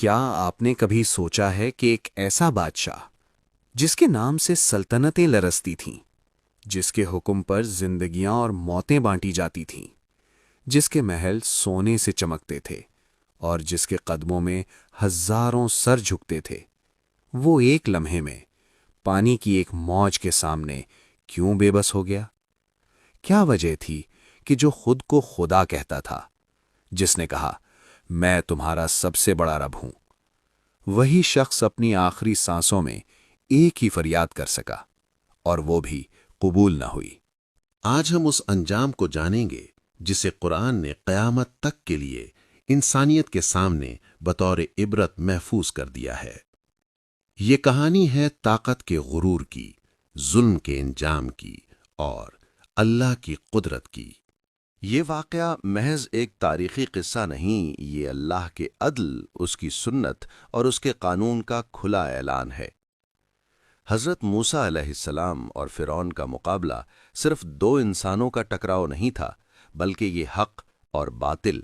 کیا آپ نے کبھی سوچا ہے کہ ایک ایسا بادشاہ جس کے نام سے سلطنتیں لرزتی تھیں، جس کے حکم پر زندگیاں اور موتیں بانٹی جاتی تھیں، جس کے محل سونے سے چمکتے تھے اور جس کے قدموں میں ہزاروں سر جھکتے تھے، وہ ایک لمحے میں پانی کی ایک موج کے سامنے کیوں بے بس ہو گیا؟ کیا وجہ تھی کہ جو خود کو خدا کہتا تھا، جس نے کہا میں تمہارا سب سے بڑا رب ہوں، وہی شخص اپنی آخری سانسوں میں ایک ہی فریاد کر سکا اور وہ بھی قبول نہ ہوئی؟ آج ہم اس انجام کو جانیں گے جسے قرآن نے قیامت تک کے لیے انسانیت کے سامنے بطور عبرت محفوظ کر دیا ہے۔ یہ کہانی ہے طاقت کے غرور کی، ظلم کے انجام کی اور اللہ کی قدرت کی۔ یہ واقعہ محض ایک تاریخی قصہ نہیں، یہ اللہ کے عدل، اس کی سنت اور اس کے قانون کا کھلا اعلان ہے۔ حضرت موسیٰ علیہ السلام اور فرعون کا مقابلہ صرف دو انسانوں کا ٹکراؤ نہیں تھا، بلکہ یہ حق اور باطل،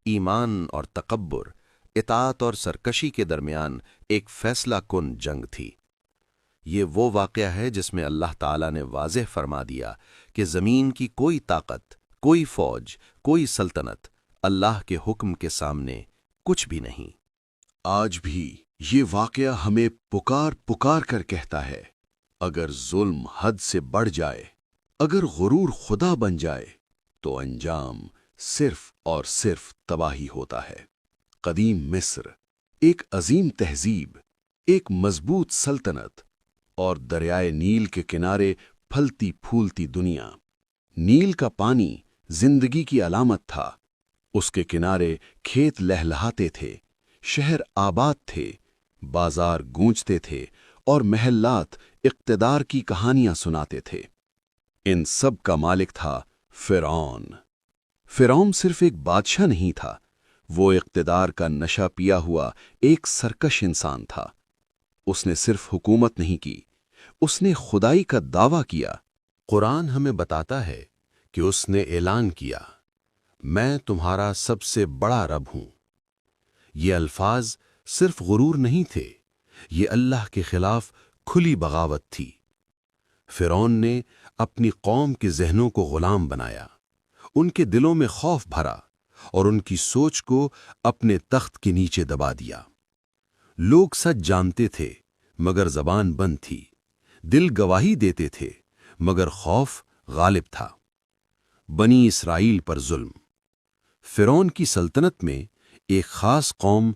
ایمان اور تکبر، اطاعت اور سرکشی کے درمیان ایک فیصلہ کن جنگ تھی۔ یہ وہ واقعہ ہے جس میں اللہ تعالیٰ نے واضح فرما دیا کہ زمین کی کوئی طاقت، کوئی فوج، کوئی سلطنت اللہ کے حکم کے سامنے کچھ بھی نہیں۔ آج بھی یہ واقعہ ہمیں پکار پکار کر کہتا ہے، اگر ظلم حد سے بڑھ جائے، اگر غرور خدا بن جائے، تو انجام صرف اور صرف تباہی ہوتا ہے۔ قدیم مصر، ایک عظیم تہذیب، ایک مضبوط سلطنت اور دریائے نیل کے کنارے پھلتی پھولتی دنیا۔ نیل کا پانی زندگی کی علامت تھا، اس کے کنارے کھیت لہلہاتے تھے، شہر آباد تھے، بازار گونجتے تھے اور محلات اقتدار کی کہانیاں سناتے تھے۔ ان سب کا مالک تھا فرعون۔ فرعون صرف ایک بادشاہ نہیں تھا، وہ اقتدار کا نشہ پیا ہوا ایک سرکش انسان تھا۔ اس نے صرف حکومت نہیں کی، اس نے خدائی کا دعویٰ کیا۔ قرآن ہمیں بتاتا ہے کہ اس نے اعلان کیا، میں تمہارا سب سے بڑا رب ہوں۔ یہ الفاظ صرف غرور نہیں تھے، یہ اللہ کے خلاف کھلی بغاوت تھی۔ فرعون نے اپنی قوم کے ذہنوں کو غلام بنایا، ان کے دلوں میں خوف بھرا اور ان کی سوچ کو اپنے تخت کے نیچے دبا دیا۔ لوگ سچ جانتے تھے مگر زبان بند تھی، دل گواہی دیتے تھے مگر خوف غالب تھا۔ بنی اسرائیل پر ظلم۔ فرعون کی سلطنت میں ایک خاص قوم